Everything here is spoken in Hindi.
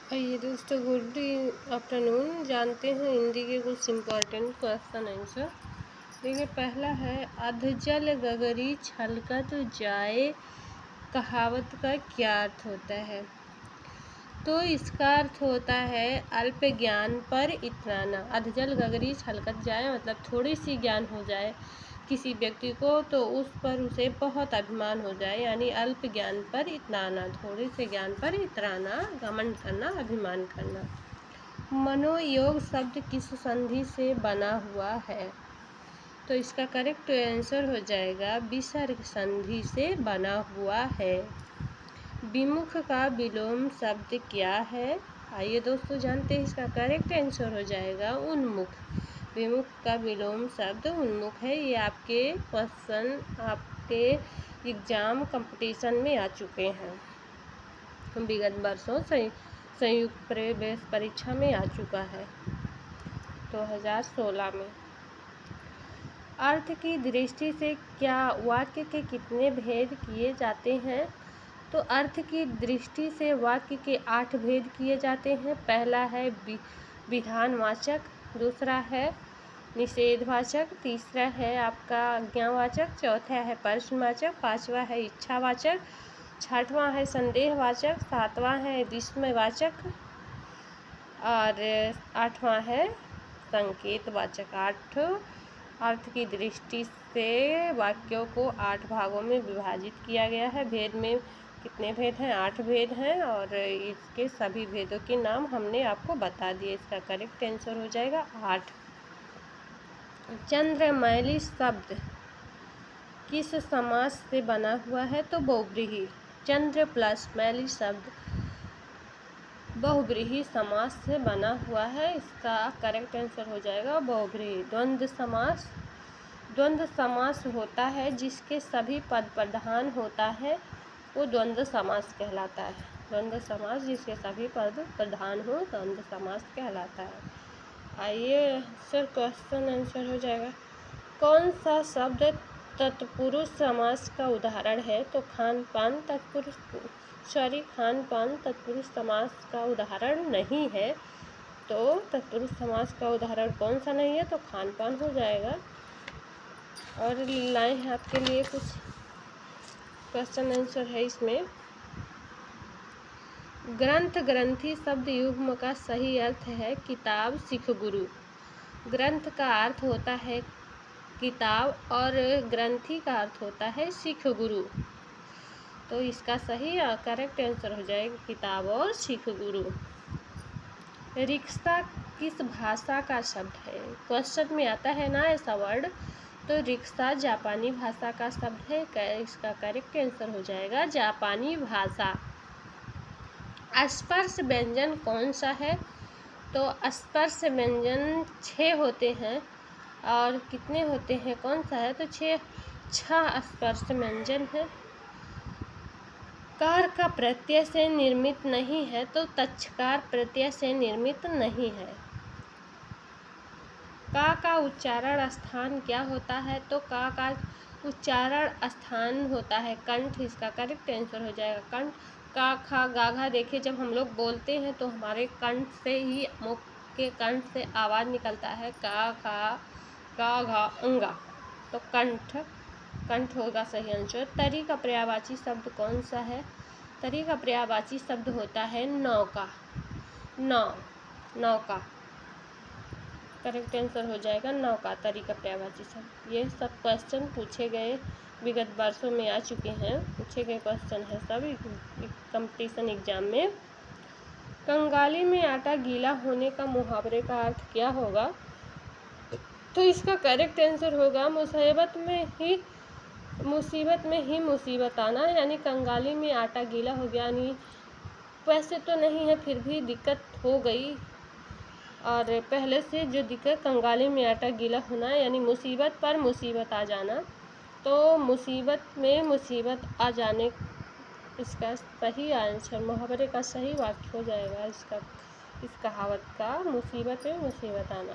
आइए दोस्तों, गुड आफ्टरनून। जानते हैं हिंदी के कुछ इम्पोर्टेंट क्वेश्चन आंसर। देखिए, पहला है अधजल गगरी छलकत जाए, कहावत का क्या अर्थ होता है? तो इसका अर्थ होता है अल्प ज्ञान पर इतराना। अधजल गगरी छलकत जाए मतलब थोड़ी सी ज्ञान हो जाए किसी व्यक्ति को तो उस पर उसे बहुत अभिमान हो जाए, यानी अल्प ज्ञान पर इतराना, थोड़े से ज्ञान पर इतराना, घमंड करना, अभिमान करना। मनोयोग शब्द किस संधि से बना हुआ है? तो इसका करेक्ट आंसर हो जाएगा विसर्ग संधि से बना हुआ है। विमुख का विलोम शब्द क्या है? आइए दोस्तों जानते हैं, इसका करेक्ट आंसर हो जाएगा उन्मुख। विमुख का विलोम शब्द उन्मुख है। ये आपके क्वेश्चन आपके एग्जाम कंपटीशन में आ चुके हैं, विगत वर्षों संयुक्त प्रवेश परीक्षा में आ चुका है 2016 में। अर्थ की दृष्टि से क्या वाक्य के कितने भेद किए जाते हैं? तो अर्थ की दृष्टि से वाक्य के 8 भेद किए जाते हैं। पहला है विधानवाचक, दूसरा है निषेधवाचक, तीसरा है आपका आज्ञावाचक, चौथा है प्रश्नवाचक, पांचवा है इच्छावाचक, छठवां है संदेहवाचक, सातवां है विस्मयवाचक और आठवां है संकेतवाचक। 8 अर्थ की दृष्टि से वाक्यों को 8 भागों में विभाजित किया गया है। भेद में कितने भेद हैं? 8 भेद हैं और इसके सभी भेदों के नाम हमने आपको बता दिए। इसका करेक्ट आंसर हो जाएगा 8। चंद्रमैली शब्द किस समास से बना हुआ है? तो बहुव्रीहि। चंद्र प्लस मैली शब्द बहुव्रीहि समास से बना हुआ है। इसका करेक्ट आंसर हो जाएगा बहुव्रीहि। द्वंद्व समास, द्वंद्व समास होता है जिसके सभी पद प्रधान होता है, वो द्वंद्व समास कहलाता है। द्वंद्व समास जिसके सभी पद प्रधान हो, द्वंद्व समास कहलाता है। आइए सर, क्वेश्चन आंसर हो जाएगा। कौन सा शब्द तत्पुरुष समास का उदाहरण है? तो खान पान तत्पुरुष समास का उदाहरण नहीं है। तो तत्पुरुष समास का उदाहरण कौन सा नहीं है? तो खान पान हो जाएगा। और लाए हैं आपके लिए कुछ क्वेश्चन आंसर है इसमें। ग्रंथ ग्रंथि शब्द युग्म का सही अर्थ है किताब सिख गुरु। ग्रंथ का अर्थ होता है किताब और ग्रंथि का अर्थ होता है सिख गुरु। तो इसका सही करेक्ट आंसर हो जाएगा किताब और सिख गुरु। रिक्शा किस भाषा का शब्द है? क्वेश्चन में आता है ना ऐसा वर्ड। तो रिक्शा जापानी भाषा का शब्द है। इसका करेक्ट आंसर हो जाएगा जापानी भाषा। स्पर्श व्यंजन कौन सा है? तो स्पर्श व्यंजन 6 होते हैं। और कितने होते हैं? कौन सा है? तो 6 स्पर्श व्यंजन है। कार का प्रत्यय से निर्मित नहीं है, तो तच्छकार प्रत्यय से निर्मित नहीं है। का उच्चारण स्थान क्या होता है? तो का उच्चारण स्थान होता है कंठ। इसका करेक्ट आंसर हो जाएगा कंठ। का खा गाघा देखिए, जब हम लोग बोलते हैं तो हमारे कंठ से ही, मुख के कंठ से आवाज़ निकलता है का खा का घा अंगा, तो कंठ होगा सही आंसर। तरी का पर्यायवाची शब्द कौन सा है? तरी का पर्यायवाची शब्द होता है नौका। नौका करेक्ट आंसर हो जाएगा नौका, तरी का पर्यायवाची शब्द। ये सब क्वेश्चन पूछे गए, विगत वर्षों में आ चुके हैं, पूछे गए क्वेश्चन है सब कंपटीशन एग्जाम में। कंगाली में आटा गीला होने का मुहावरे का अर्थ क्या होगा? तो इसका करेक्ट आंसर होगा मुसीबत में ही मुसीबत आना, यानी कंगाली में आटा गीला हो गया, यानी वैसे तो नहीं है फिर भी दिक्कत हो गई, और पहले से जो दिक्कत कंगाली में आटा गीला होना यानी मुसीबत पर मुसीबत आ जाना। तो मुसीबत में मुसीबत आ जाने, इसका सही आंसर मुहावरे का सही वाक्य हो जाएगा इसका, इस कहावत का, मुसीबत में मुसीबत आना।